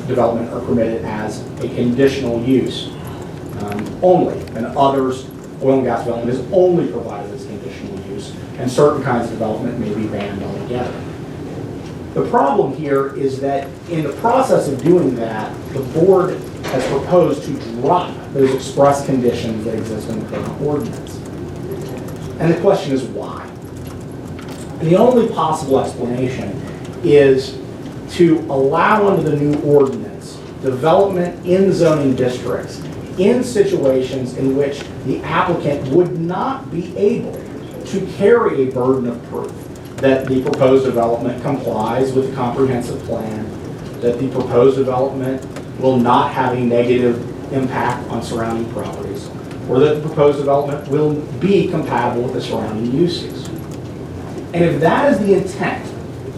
development are permitted as a conditional use only, and others, oil and gas development is only provided as conditional use, and certain kinds of development may be banned altogether. The problem here is that in the process of doing that, the board has proposed to drop those express conditions that exist in the current ordinance. And the question is why? And the only possible explanation is to allow under the new ordinance development in zoning districts in situations in which the applicant would not be able to carry a burden of proof that the proposed development complies with the comprehensive plan, that the proposed development will not have a negative impact on surrounding properties, or that the proposed development will be compatible with the surrounding uses. And if that is the intent,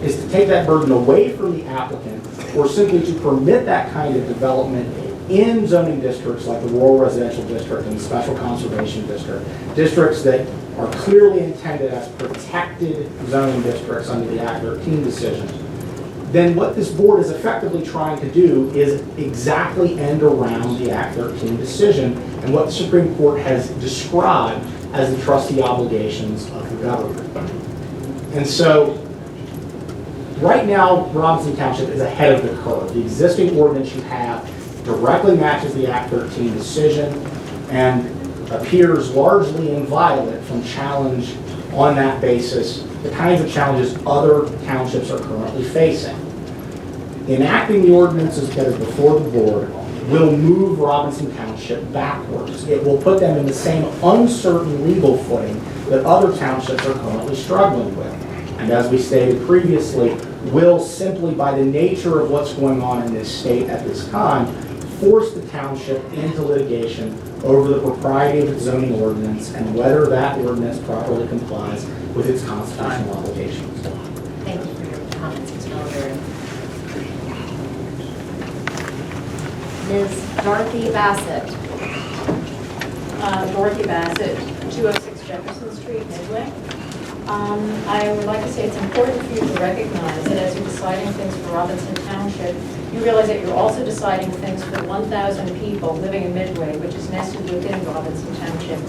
is to take that burden away from the applicant, or simply to permit that kind of development in zoning districts like the rural residential district and the special conservation district, districts that are clearly intended as protected zoning districts under the Act 13 decision, then what this board is effectively trying to do is exactly end around the Act 13 decision and what the Supreme Court has described as the trustee obligations of the government. And so, right now, Robinson Township is ahead of the curve. The existing ordinance you have directly matches the Act 13 decision and appears largely inviolate from challenge on that basis, the kinds of challenges other townships are currently facing. Enacting the ordinances that is before the board will move Robinson Township backwards. It will put them in the same uncertain legal footing that other townships are currently struggling with. And as we stated previously, will simply, by the nature of what's going on in this state at this time, force the township into litigation over the propriety of its zoning ordinance and whether that ordinance properly complies with its constitutional obligations. Thank you for your comments, Ms. Mulder. Ms. Dorothy Bassett. Dorothy Bassett, 206 Jefferson Street, Midway. I would like to say it's important for you to recognize that as you're deciding things for Robinson Township, you realize that you're also deciding things for 1,000 people living in Midway, which is nested within Robinson Township.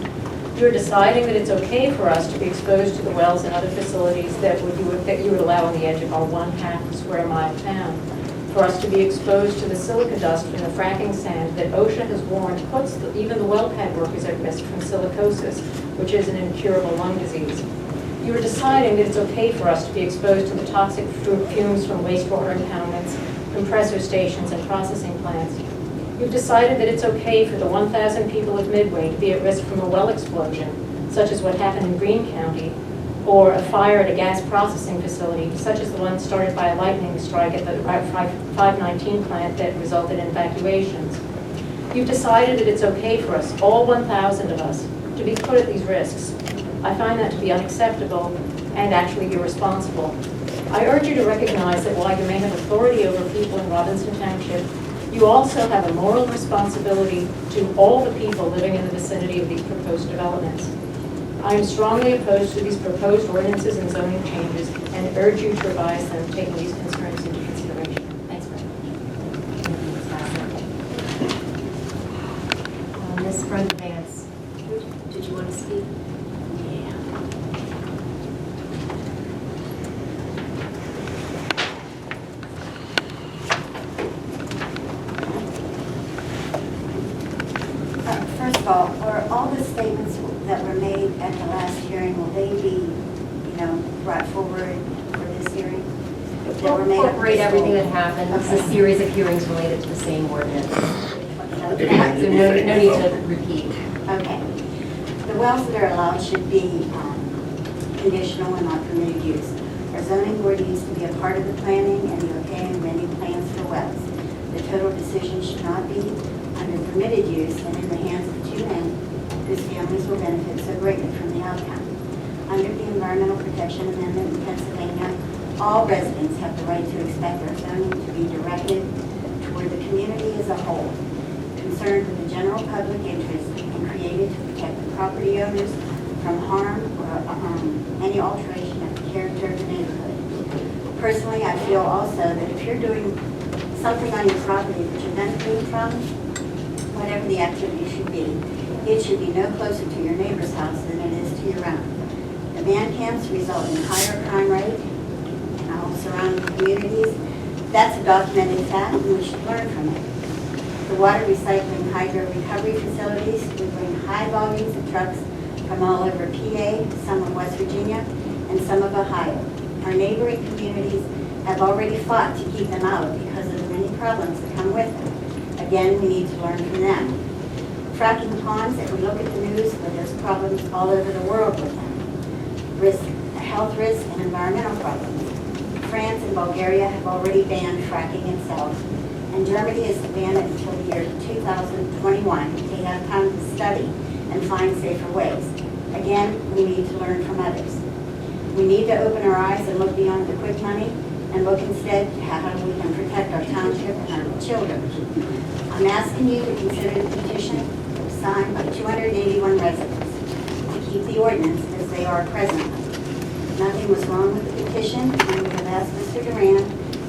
You're deciding that it's okay for us to be exposed to the wells and other facilities that you would allow on the edge of our 1/2 square mile town. For us to be exposed to the silica dust from the fracking sand that OSHA has warned puts even the well pad workers at risk from silicosis, which is an incurable lung disease. You are deciding that it's okay for us to be exposed to the toxic fumes from wastewater impoundments, compressor stations, and processing plants. You've decided that it's okay for the 1,000 people of Midway to be at risk from a well explosion, such as what happened in Greene County, or a fire at a gas processing facility, such as the one started by a lightning strike at the Route 519 plant that resulted in evacuations. You've decided that it's okay for us, all 1,000 of us, to be put at these risks. I find that to be unacceptable and actually irresponsible. I urge you to recognize that while you may have authority over people in Robinson Township, you also have a moral responsibility to all the people living in the vicinity of these proposed developments. I am strongly opposed to these proposed ordinances and zoning changes and urge you to revise them, taking these concerns into consideration. Thanks very much. Thank you, Ms. Bassett. Ms. Brenda Vance, did you want to speak? First of all, were all the statements that were made at the last hearing, will they be, brought forward for this hearing? We'll incorporate everything that happened. It's a series of hearings related to the same ordinance. So no need to repeat. Okay. The wells that are allowed should be conditional and not permitted use. Our zoning board needs to be a part of the planning and the okaying of any plans for wells. The total decision should not be under permitted use and in the hands of two men whose families will benefit so greatly from the outcome. Under the Environmental Protection Amendment in Pennsylvania, all residents have the right to expect their zoning to be directed toward the community as a whole, concerned with the general public interest and created to protect the property owners from harm or any alteration of the character of the neighborhood. Personally, I feel also that if you're doing something on your property that you're benefiting from, whatever the activity should be, it should be no closer to your neighbor's house than it is to your own. The man camps result in higher crime rate in all surrounding communities. That's a documented fact, and we should learn from it. The water recycling hydro recovery facilities would bring high volumes of trucks from all over PA, some of West Virginia, and some of Ohio. Our neighboring communities have already fought to keep them out because of the many problems that come with them. Again, we need to learn from them. Fracking ponds, if we look at the news, where there's problems all over the world with them. Risk, health risks and environmental problems. France and Bulgaria have already banned fracking itself, and Germany is to ban it until the year 2021. They have time to study and find safer ways. Again, we need to learn from others. We need to open our eyes and look beyond the quick money and look instead to how we can protect our township and our children. I'm asking you to consider the petition that was signed by 281 residents to keep the ordinance as they are presently. Nothing was wrong with the petition, and we have asked Mr. Duran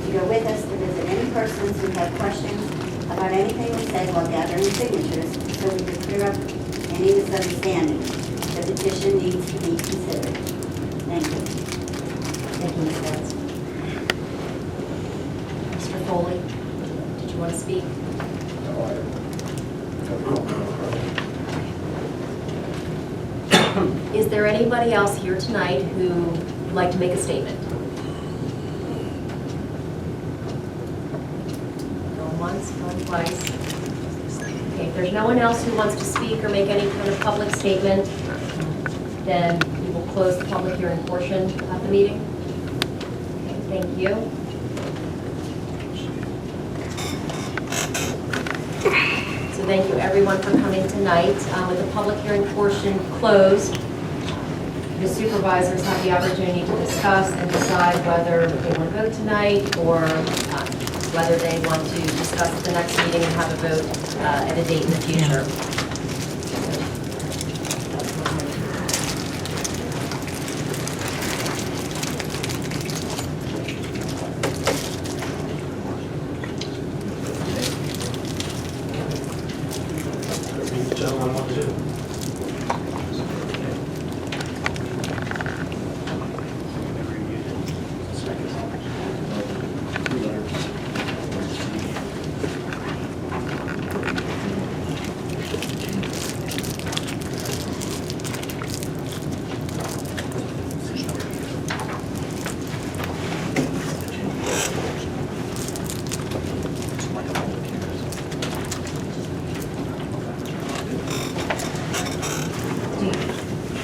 to go with us to visit any persons who have questions about anything we said while gathering signatures, so we can clear up any misunderstandings. The petition needs to be considered. Thank you. Thank you, Ms. Vance. Mr. Foley, did you want to speak? Is there anybody else here tonight who would like to make a statement? Going once, going twice. Okay, if there's no one else who wants to speak or make any kind of public statement, then we will close the public hearing portion of the meeting. Okay, thank you. So thank you everyone for coming tonight. With the public hearing portion closed, the supervisors have the opportunity to discuss and decide whether they want to vote tonight or whether they want to discuss at the next meeting and have a vote at a date in the future.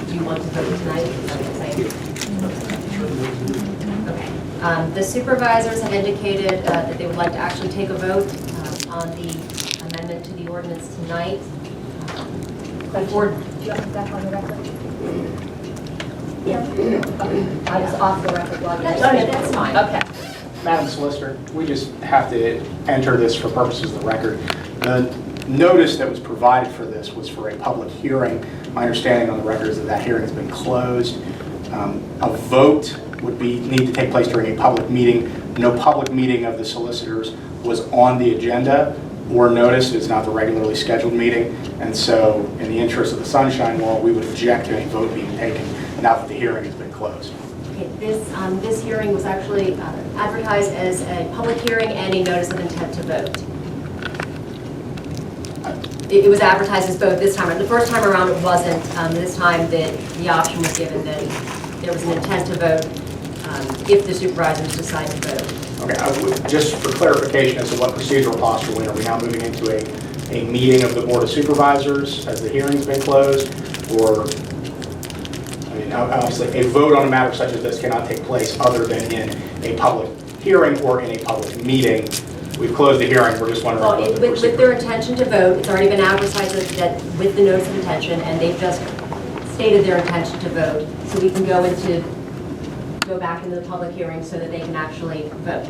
Do you want to vote tonight? Is that what you're saying? Okay. The supervisors have indicated that they would like to actually take a vote on the amendment to the ordinance tonight. Before, Do you want that on the record? yeah. I was off the record while you were That's fine. Okay. Madam Solicitor, we just have to enter this for purposes of the record. The notice that was provided for this was for a public hearing. My understanding on the record is that that hearing has been closed. A vote would need to take place during a public meeting. No public meeting of the solicitors was on the agenda or noticed. It's not the regularly scheduled meeting. And so in the interest of the sunshine law, we would object to any vote being taken now that the hearing has been closed. Okay, this hearing was actually advertised as a public hearing and a notice of intent to vote. It was advertised as both this time. The first time around it wasn't. This time the option was given that there was an intent to vote if the supervisors decide to vote. Okay, just for clarification as to what procedural posture we're in, are we now moving into a meeting of the Board of Supervisors as the hearing's been closed? Or, I mean, obviously, a vote on a matter such as this cannot take place other than in a public hearing or in a public meeting. We've closed the hearing, we're just wondering Well, what the with procedure. their intention to vote, it's already been advertised that with the notice of intention, and they've just stated their intention to vote, so we can go back into the public hearing so that they can actually vote.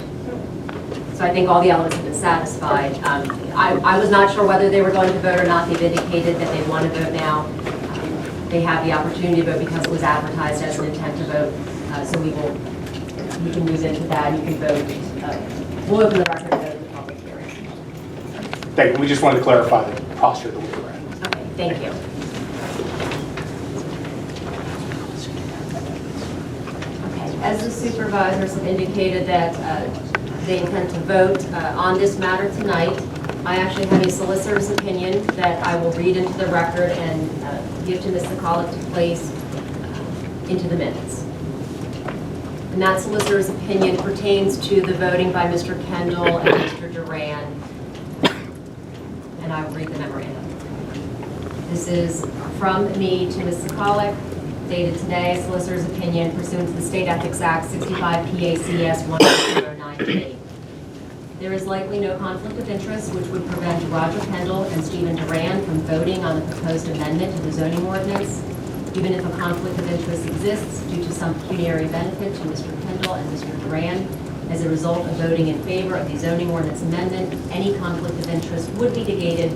So I think all the elements have been satisfied. I was not sure whether they were going to vote or not. They've indicated that they want to vote now. They have the opportunity to vote because it was advertised as an intent to vote. So we can move into that. You can vote. We'll open the record and go to the public we just wanted to clarify the posture that we were in. Okay, thank you. Okay, as the supervisors have indicated that they intend to vote on this matter tonight, I actually have a solicitor's opinion that I will read into the record and give to Ms. Sokolic to place into the minutes. And that solicitor's opinion pertains to the voting by Mr. Kendall and Mr. Duran. And I will read the memorandum. This is from me to Ms. Sokolic, dated today, solicitor's opinion pursuant to the State Ethics Act 65 PACS 109B. There is likely no conflict of interest which would prevent Roger Kendall and Stephen Duran from voting on the proposed amendment to the zoning ordinance, even if a conflict of interest exists due to some pecuniary benefit to Mr. Kendall and Mr. Duran. As a result of voting in favor of the zoning ordinance amendment, any conflict of interest would be negated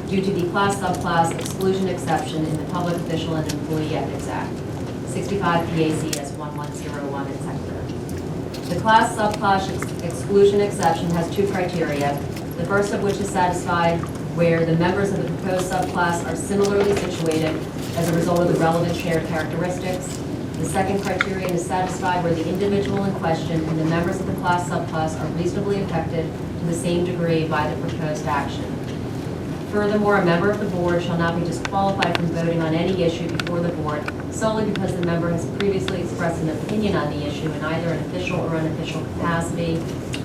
due to the class-subclass exclusion exception in the Public Official and Employee Ethics Act, 65 PACS 1101, etc. The class-subclass exclusion exception has two criteria, the first of which is satisfied where the members of the proposed subclass are similarly situated as a result of the relevant shared characteristics. The second criterion is satisfied where the individual in question and the members of the class subclass are reasonably affected to the same degree by the proposed action. Furthermore, a member of the board shall not be disqualified from voting on any issue before the board solely because the member has previously expressed an opinion on the issue in either an official or unofficial capacity,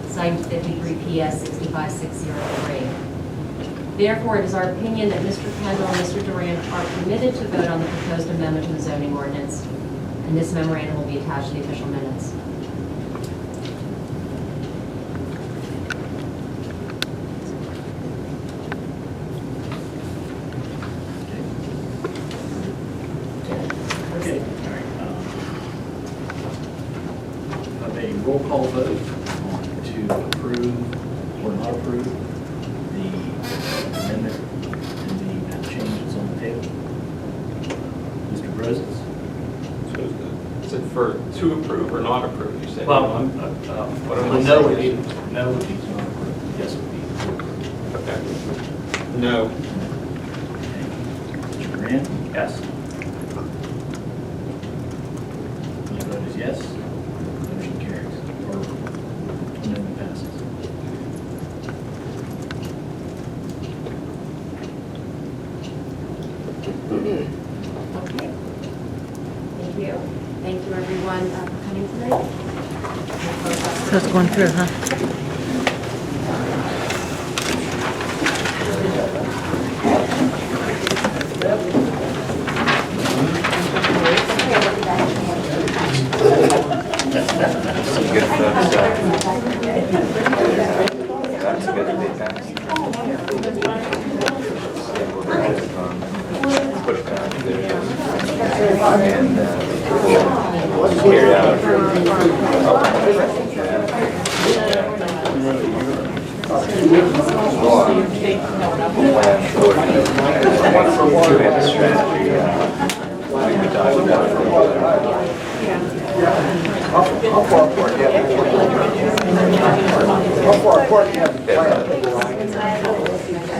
citing 53 PS 65603. Therefore, it is our opinion that Mr. Kendall and Mr. Duran are permitted to vote on the proposed amendment to the zoning ordinance, and this memorandum will be attached to the official minutes. Okay, all right. Have a roll call vote to approve or not approve the amendment and the changes on the table. Mr. Broses? Is it for to approve or not approve, you said? Well, What am I no would saying? be, no would be not approved. Yes would be approved. Okay. No. Okay. Mr. Grant? Yes. My vote is yes. Motion carries, or amendment passes. Okay. Thank you. Thank you, everyone, for coming tonight. So it's going through, huh? That's a good big pass. Push back there. And carry out. Two-handed strategy. We talked about. How far apart do you have to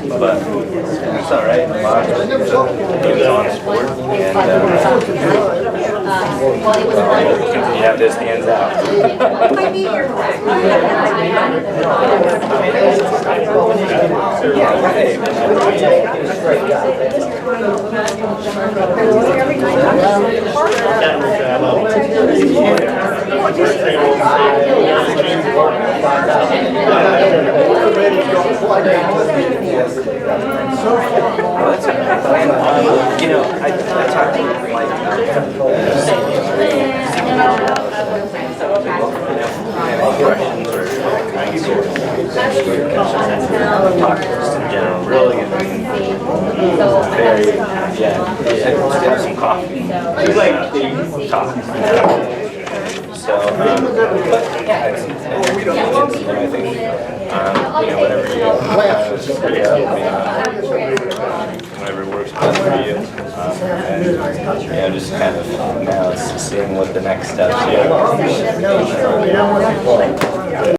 But it's all right. He was on sport, and you have his hands out. You know, I talked to Mike. Questions or talk just in general, really very, just have some coffee. Talk. So, I think, whatever you whatever works best for you. And, just kind of now it's seeing what the next steps are.